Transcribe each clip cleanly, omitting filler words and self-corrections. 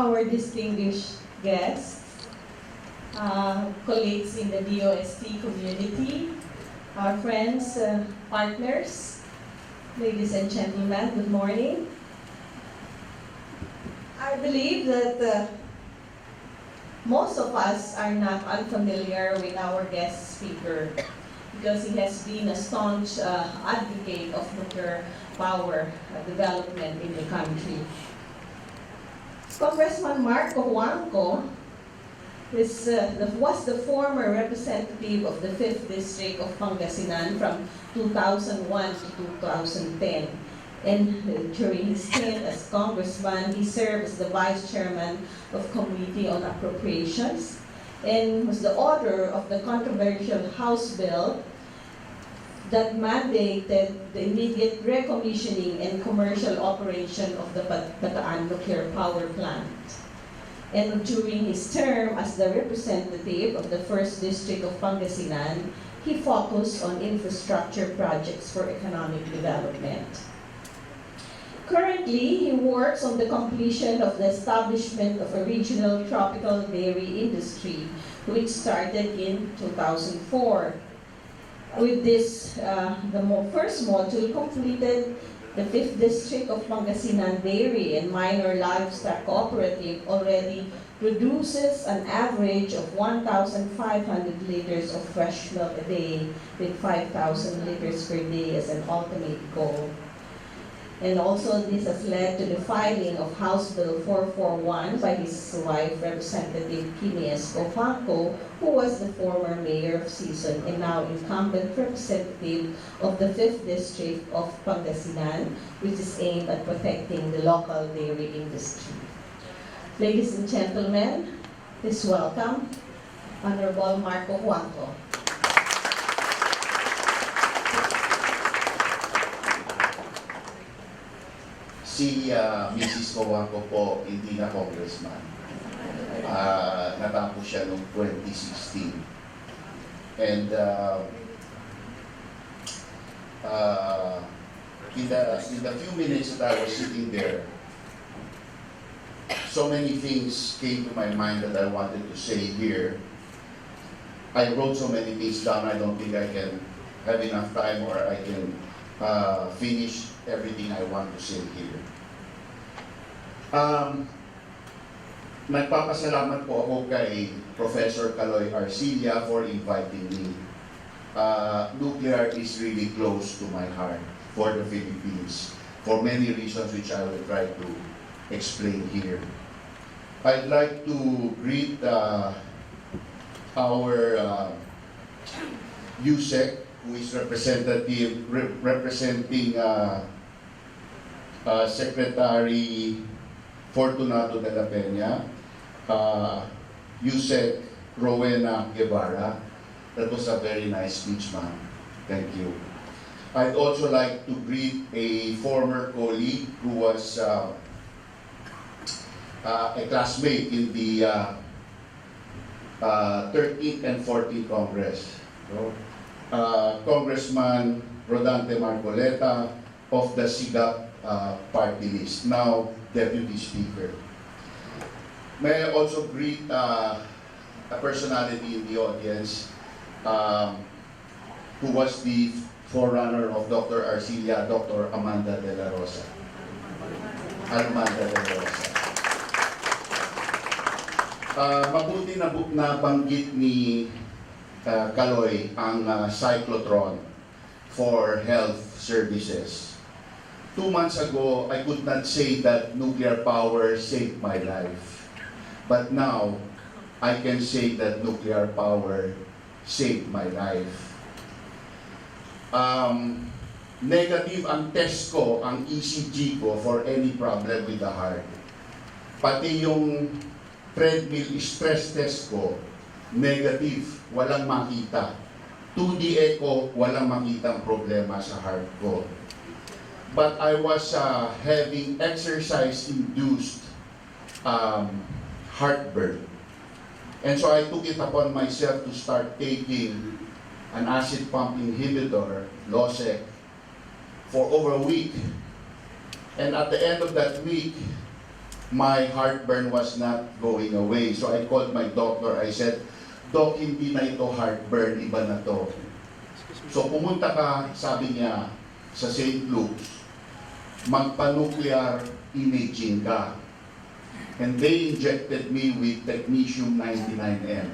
our distinguished guests, colleagues in the DOST community, our friends, partners, ladies and gentlemen, good morning. I believe that most of us are not unfamiliar with our guest speaker because he has been a staunch advocate of nuclear power development in the country. Congressman Marc Cojuangco was the former representative of the 5th District of Pangasinan from 2001 to 2010. And during his stint as congressman, he served as the vice chairman of Committee on Appropriations and was the author of the controversial House bill that mandated the immediate recommissioning and commercial operation of the Bataan nuclear power plant. And during his term as the representative of the 1st District of Pangasinan, he focused on infrastructure projects for economic development. Currently, he works on the completion of the establishment of a regional tropical dairy industry, which started in 2004. With this, the first module completed, the 5th District of Pangasinan Dairy and Minor Livestock Cooperative already produces an average of 1,500 liters of fresh milk a day, with 5,000 liters per day as an ultimate goal. And also this has led to the filing of House Bill 441 by his wife, Representative Cojuangco, who was the former mayor of Sison and now incumbent representative of the 5th District of Pangasinan, which is aimed at protecting the local dairy industry. Ladies and gentlemen, please welcome Honorable Marc Cojuangco. Si Mrs. Cojuangco po, hindi na congressman. Natapos siya noong 2016. And in the few minutes that I was sitting there, so many things came to my mind that I wanted to say here. I wrote so many things down, I don't think I can have enough time or I can finish everything I want to say here. Nagpapasalamat po ako kay Professor Caloy Arcilla for inviting me. Nuclear is really close to my heart for the Philippines for many reasons which I will try to explain here. I'd like to greet our USEC, who is representing Secretary Fortunato de la Peña, USEC Rowena Guevara. That was a very nice speech, ma'am. Thank you. I'd also like to greet a former colleague who was a classmate in the 13th and 14th Congress. Congressman Rodante Marcoleta of the SIGAP party list, now Deputy Speaker. May I also greet a personality in the audience who was the forerunner of Dr. Arcilla, Dr. Amanda de la Rosa. Amanda de la Rosa. Mabuti na banggit ni Caloy ang cyclotron for health services. 2 months ago, I could not say that nuclear power saved my life. But now, I can say that nuclear power saved my life. Negative ang test ko, ang ECG ko for any problem with the heart. Pati yung treadmill stress test ko, negative, walang makita. 2D echo, walang makitang problema sa heart ko. But I was having exercise-induced heartburn. And so I took it upon myself to start taking an acid pump inhibitor, Losec, for over a week. And at the end of that week, my heartburn was not going away. So I called my doctor. I said, Doc, hindi na ito heartburn, iba na to. So pumunta ka, sabi niya, sa St. Luke's, magpa-nuclear imaging ka. And they injected me with technetium-99m.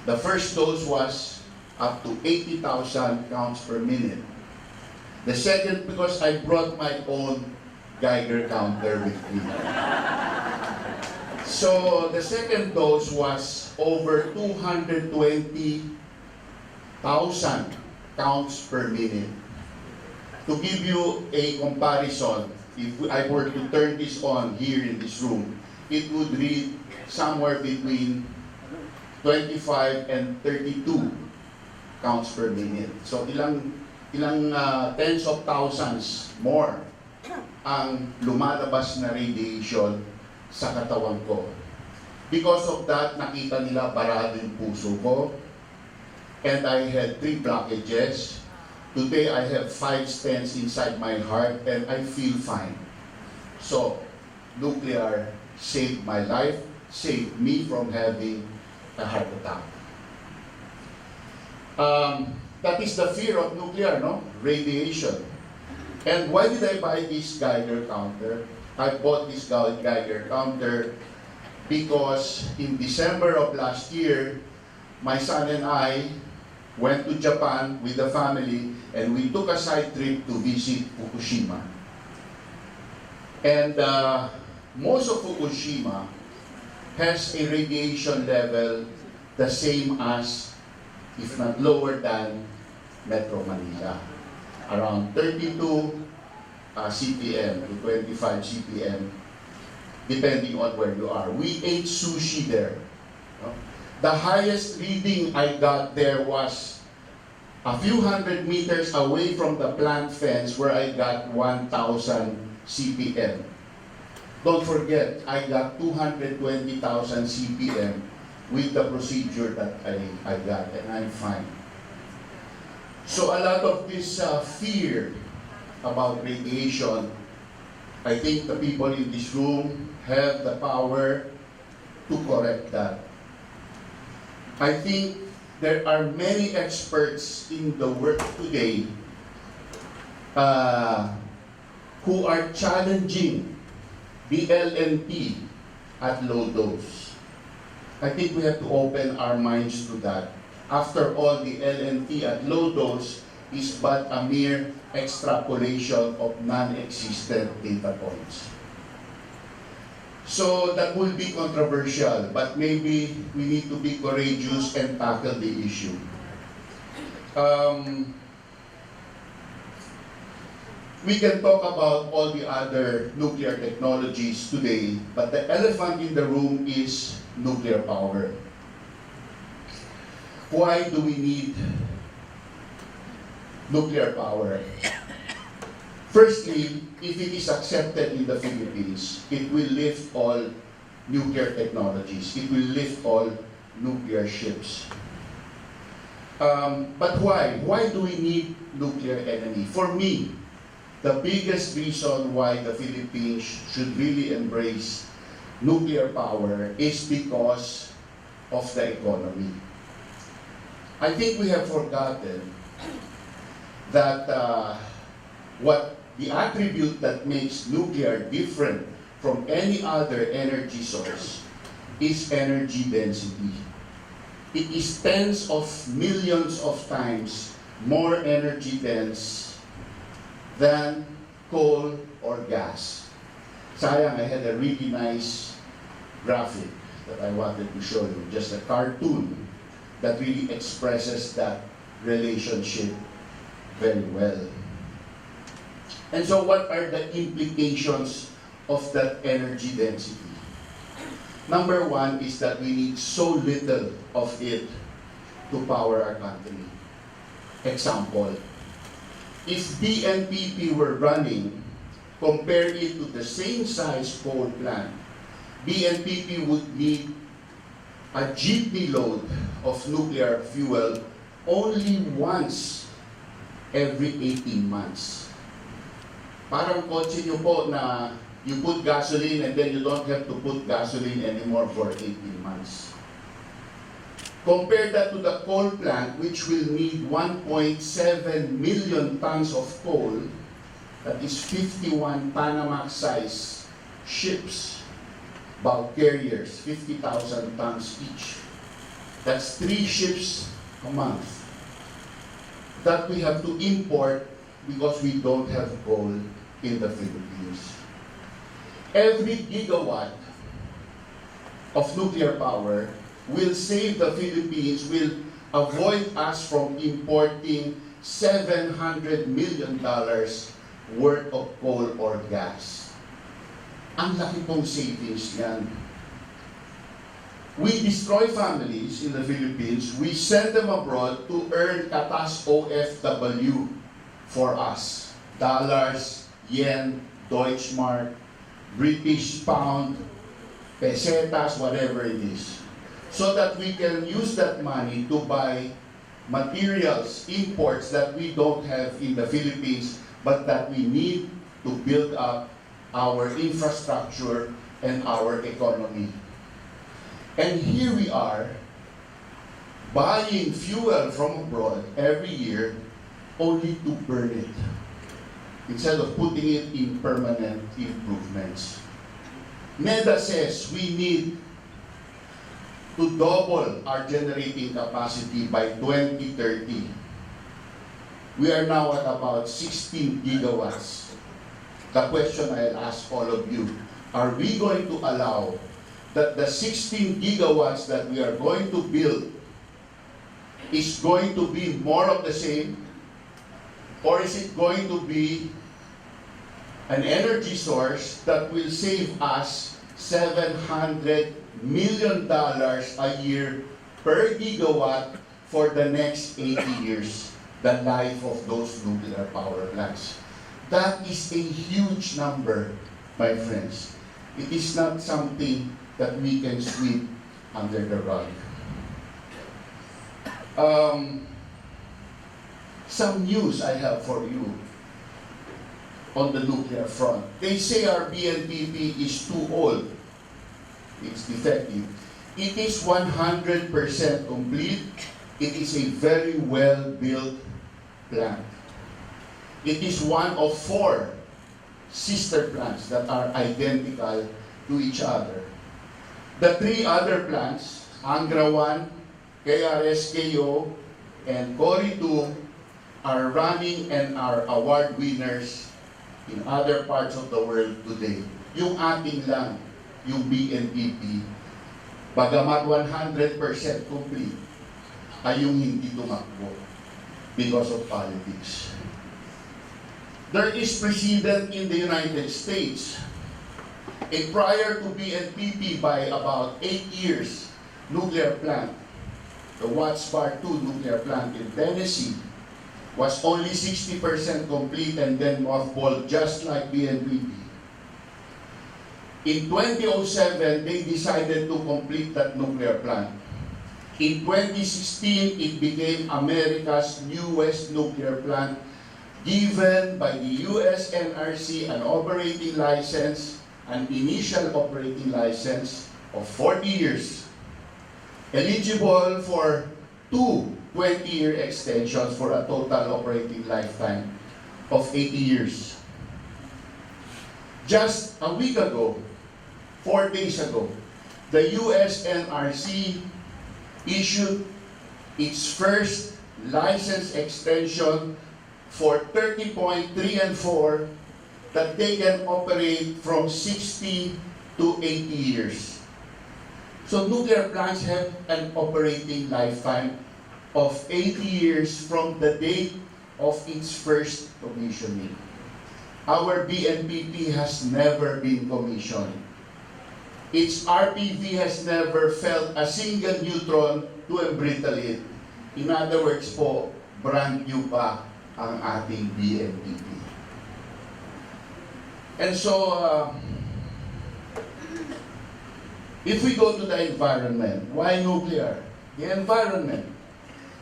The first dose was up to 80,000 counts per minute. The second, because I brought my own Geiger counter with me. So the second dose was over 220,000 counts per minute. To give you a comparison, if I were to turn this on here in this room, it would read somewhere between 25 and 32 counts per minute. So ilang tens of thousands more ang lumalabas na radiation sa katawan ko. Because of that, nakita nila barado yung puso ko. And I had 3 blockages. Today, I have 5 stents inside my heart and I feel fine. So, nuclear saved my life, saved me from having a heart attack. That is the fear of nuclear, no? Radiation. And why did I buy this Geiger counter? I bought this Geiger counter because in December of last year, my son and I went to Japan with the family and we took a side trip to visit Fukushima. And most of Fukushima has a radiation level the same as, if not lower than, Metro Manila. Around 32 CPM to 25 CPM, depending on where you are. We ate sushi there. The highest reading I got there was a few hundred meters away from the plant fence where I got 1,000 CPM. Don't forget, I got 220,000 CPM with the procedure that I got, and I'm fine. So a lot of this fear about radiation, I think the people in this room have the power to correct that. I think there are many experts in the world today who are challenging the LNP at low dose. I think we have to open our minds to that. After all, the LNP at low dose is but a mere extrapolation of non-existent data points. So that will be controversial, but maybe we need to be courageous and tackle the issue. We can talk about all the other nuclear technologies today, but the elephant in the room is nuclear power. Why do we need nuclear power? Firstly, if it is accepted in the Philippines, it will lift all nuclear technologies. It will lift all nuclear ships. But why? Why do we need nuclear energy? For me, the biggest reason why the Philippines should really embrace nuclear power is because of the economy. I think we have forgotten that what the attribute that makes nuclear different from any other energy source is energy density. It is tens of millions of times more energy dense than coal or gas. Sayang, I had a really nice graphic that I wanted to show you, just a cartoon that really expresses that relationship very well. And so what are the implications of that energy density? Number one is that we need so little of it to power our country. Example, if DOST-PNRI were running, compare it to the same size coal plant, DOST-PNRI would need a jeepney load of nuclear fuel only once every 18 months. Parang kotse nyo po na You put gasoline and then you don't have to put gasoline anymore for 18 months. Compare that to the coal plant, which will need 1.7 million tons of coal. That is 51 Panamax-sized ships, bulk carriers, 50,000 tons each. That's 3 ships a month that we have to import because we don't have coal in the Philippines. Every gigawatt of nuclear power will save the Philippines, will avoid us from importing $700 million worth of coal or gas. Ang laki pong savings yan. We destroy families in the Philippines, we send them abroad to earn katas OFW for us. Dollars, yen, Deutschmark, British pound, pesetas, whatever it is. So that we can use that money to buy materials, imports that we don't have in the Philippines, but that we need to build up our infrastructure and our economy. And here we are, buying fuel from abroad every year only to burn it, instead of putting it in permanent improvements. NEDA says we need to double our generating capacity by 2030. We are now at about 16 gigawatts. The question I'll ask all of you, are we going to allow that the 16 gigawatts that we are going to build is going to be more of the same? Or is it going to be an energy source that will save us $700 million a year per gigawatt for the next 80 years, the life of those nuclear power plants? That is a huge number, my friends. It is not something that we can sweep under the rug. Some news I have for you on the nuclear front. They say our BNPP is too old. It's defective. It is 100% complete. It is a very well-built plant. It is one of 4 sister plants that are identical to each other. The 3 other plants, Angra 1, KRSKO, and Cory 2, are running and are award winners in other parts of the world today. Yung ating lang, yung BNPP, bagamat 100% complete, ay yung hindi tumakbo because of politics. There is precedent in the United States. Prior to BNPP by about 8 years, nuclear plant, the Watts Bar 2 nuclear plant in Tennessee, was only 60% complete and then mothballed just like BNPP. In 2007, they decided to complete that nuclear plant. In 2016, it became America's newest nuclear plant, given by the US NRC an operating license, an initial operating license of 40 years, eligible for 2 20-year extensions for a total operating lifetime of 80 years. Just a week ago, 4 days ago, the US NRC issued its first license extension for 30.3 and 4 that they can operate from 60 to 80 years. So nuclear plants have an operating lifetime of 80 years from the date of its first commissioning. Our BNPP has never been commissioned. Its RPV has never felt a single neutron to embrittle it. In other words po, brand new pa ang ating BNPP. And so, if we go to the environment, why nuclear? The environment.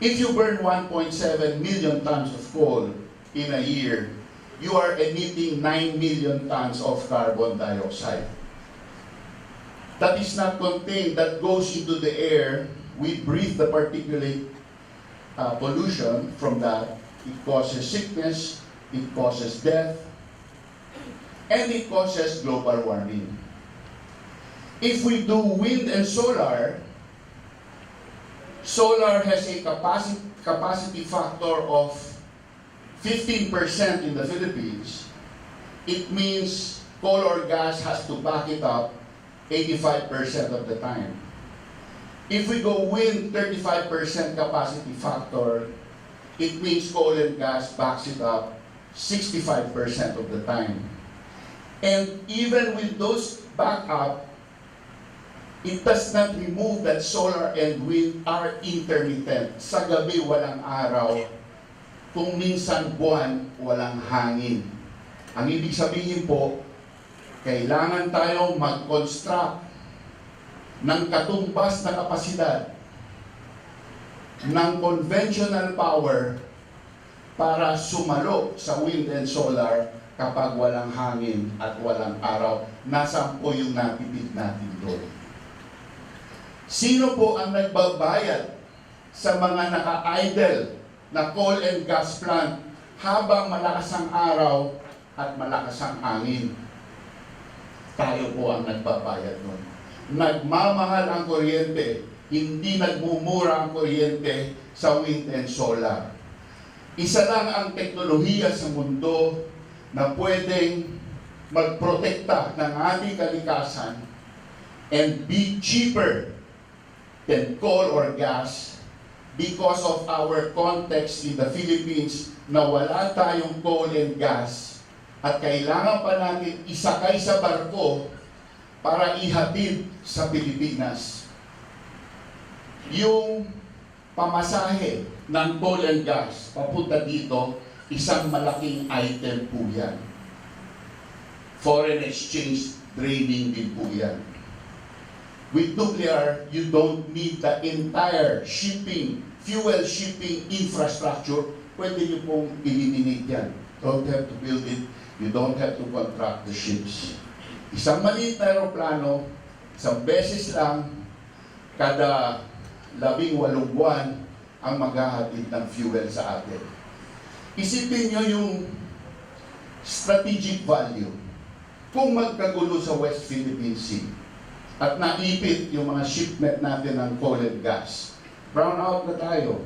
If you burn 1.7 million tons of coal in a year, you are emitting 9 million tons of carbon dioxide. That is not contained, that goes into the air. We breathe the particulate pollution from that. It causes sickness, it causes death, and it causes global warming. If we do wind and solar, solar has a capacity factor of 15% in the Philippines. It means coal or gas has to back it up 85% of the time. If we go wind 35% capacity factor, it means coal and gas backs it up 65% of the time. And even with those backup, it does not remove that solar and wind are intermittent. Sa gabi walang araw, kung minsan buwan walang hangin. Ang ibig sabihin po, kailangan tayong mag-construct ng katumbas na kapasidad ng conventional power para sumalo sa wind and solar kapag walang hangin at walang araw. Nasaan po yung natipid natin doon? Sino po ang nagbabayad sa mga naka-idle na coal and gas plant habang malakas ang araw at malakas ang hangin? Tayo po ang nagbabayad nun. Nagmamahal ang kuryente, hindi nagmumura ang kuryente sa wind and solar. Isa lang ang teknolohiya sa mundo na pwedeng magprotekta ng ating kalikasan and be cheaper than coal or gas because of our context in the Philippines na wala tayong coal and gas at kailangan pa natin isakay sa barko para ihatid sa Pilipinas. Yung pamasahe ng coal and gas papunta dito, isang malaking item po yan. Foreign exchange draining din po yan. With nuclear, you don't need the entire shipping, fuel shipping infrastructure. Pwede nyo pong eliminate yan. Don't have to build it. You don't have to contract the ships. Isang maliit na aeroplano, isang beses lang, kada 18 buwan ang maghahatid ng fuel sa atin. Isipin nyo yung strategic value. Kung magkagulo sa West Philippine Sea at naipit yung mga shipment natin ng coal and gas, brown out na tayo.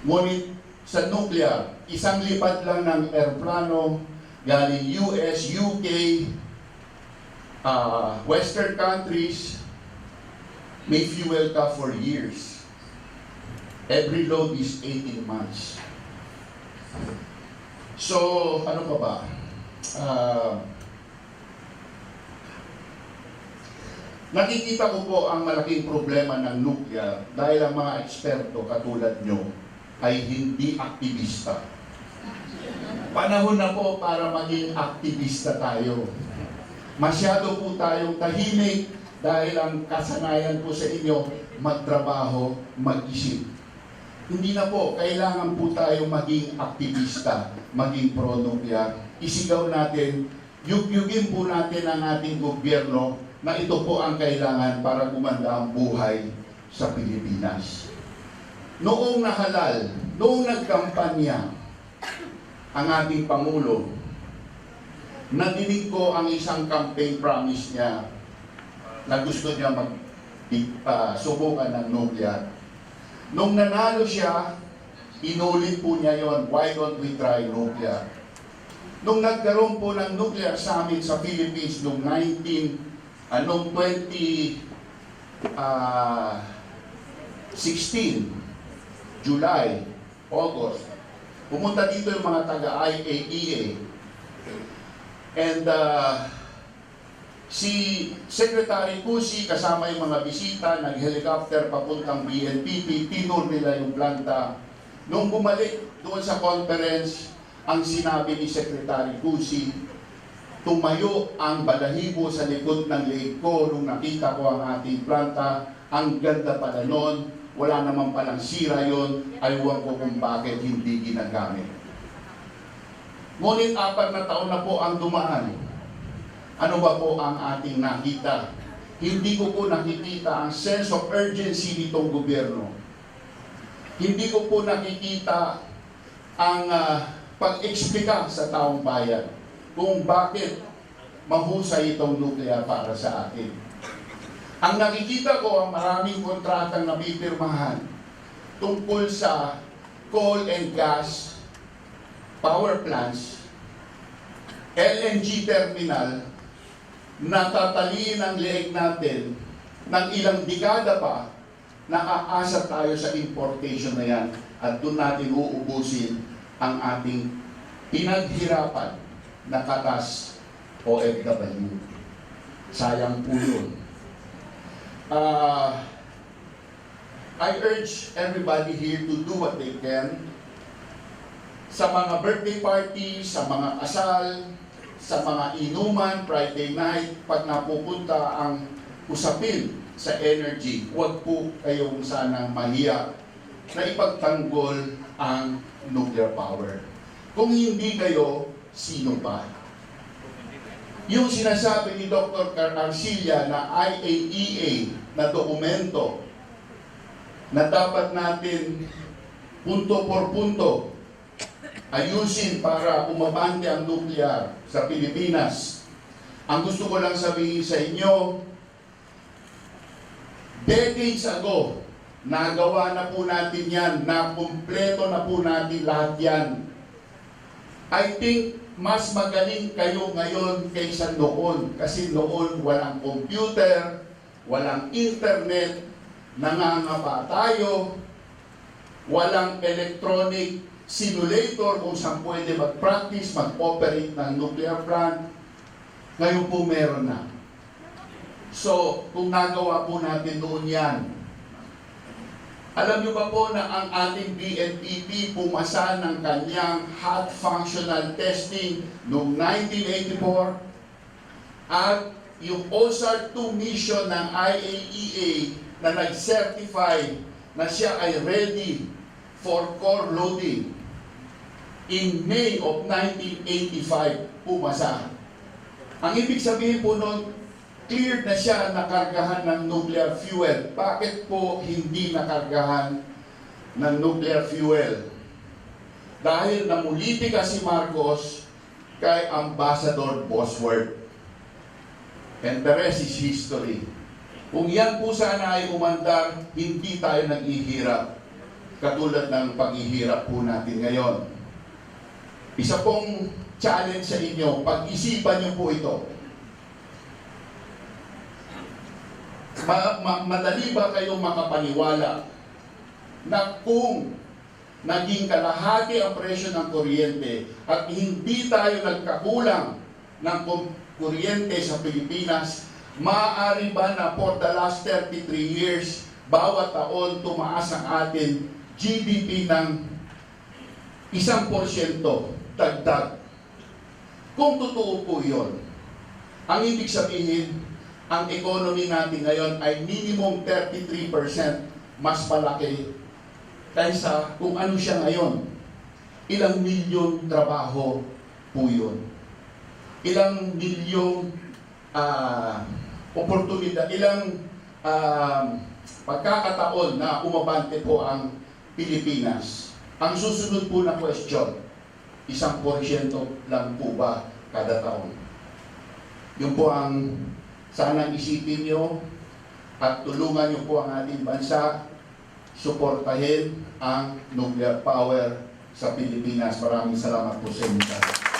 Ngunit sa nuclear, isang lipad lang ng aeroplano galing US, UK, Western countries, may fuel ka for years. Every load is 18 months. So, ano pa ba? Nakikita ko po ang malaking problema ng nuclear dahil ang mga eksperto katulad nyo ay hindi aktivista. Panahon na po para maging aktivista tayo. Masyado po tayong tahimik dahil ang kasanayan po sa inyo magtrabaho, mag-isip. Hindi na po, kailangan po tayong maging aktivista, maging pro-nuclear. Isigaw natin, yugyugin po natin ang ating gobyerno na ito po ang kailangan para gumanda ang buhay sa Pilipinas. Noong nahalal, noong nagkampanya ang ating Pangulo, nadinig ko ang isang campaign promise niya na gusto niya subukan ng nuclear. Nung nanalo siya, inulit po niya yon, why don't we try nuclear? Nung nagkaroon po ng nuclear summit sa Philippines noong 2016, July, August, pumunta dito yung mga taga-IAEA. And si Secretary Cusi kasama yung mga bisita, nag-helicopter papuntang BNPP, tinur nila yung planta. Nung bumalik doon sa conference, ang sinabi ni Secretary Cusi, tumayo ang balahibo sa likod ng leeg ko nung nakita ko ang ating planta. Ang ganda pala nun, wala naman palang sira yon, aywan ko kung bakit hindi ginagamit. Ngunit 4 na taon na po ang dumaan. Ano ba po ang ating nakita? Hindi ko po nakikita ang sense of urgency nitong gobyerno. Hindi ko po nakikita ang pag-eksplika sa taong bayan kung bakit mahusay itong nuclear para sa atin. Ang nakikita ko ang maraming kontratang napipirmahan tungkol sa coal and gas power plants, LNG terminal, natataliin ang leeg natin ng ilang dekada pa, nakaasa tayo sa importation na yan at doon natin uubusin ang ating pinaghirapan na katas OFW. Sayang po yun. I urge everybody here to do what they can sa mga birthday party, sa mga kasal, sa mga inuman, Friday night, pag napupunta ang usapin sa energy, huwag po kayong sanang mahiya na ipagtanggol ang nuclear power. Kung hindi kayo, sino pa? Yung sinasabi ni Dr. Arcilla na IAEA na dokumento na dapat natin punto por punto ayusin para umabante ang nuclear sa Pilipinas. Ang gusto ko lang sabihin sa inyo, decades ago, nagawa na po natin yan, nakumpleto na po natin lahat yan. I think mas magaling kayo ngayon kaysa noon, kasi noon walang computer, walang internet, nangangapa tayo, walang electronic simulator kung saan pwede mag-practice, mag-operate ng nuclear plant. Ngayon po meron na. So, kung nagawa po natin noon yan, alam niyo ba po na ang ating BNPP pumasa ng kanyang hot functional testing noong 1984 at yung OSAR-2 mission ng IAEA na nag-certify na siya ay ready for core loading in May of 1985 pumasa. Ang ibig sabihin po noon, cleared na siya nakargahan ng nuclear fuel. Bakit po hindi nakargahan ng nuclear fuel? Dahil namulitika si Marcos kay Ambassador Bosworth. And the rest is history. Kung yan po sana ay umandar, hindi tayo naghihirap katulad ng paghihirap po natin ngayon. Isa pong challenge sa inyo, pag-isipan niyo po ito. Madali ba kayong makapaniwala na kung naging kalahati ang presyo ng kuryente at hindi tayo nagkakulang ng kuryente sa Pilipinas, maaari ba na for the last 33 years, bawat taon tumaas ang ating GDP ng 1% dagdag? Kung totoo po yun, ang ibig sabihin, ang economy natin ngayon ay minimum 33% mas malaki kaysa kung ano siya ngayon. Ilang milyon trabaho po yun. Ilang milyong oportunidad, ilang pagkakataon na umabante po ang Pilipinas. Ang susunod po na question, 1% lang po ba kada taon? Yun po ang sanang isipin nyo at tulungan nyo po ang ating bansa, suportahin ang nuclear power sa Pilipinas. Maraming salamat po sa inyo.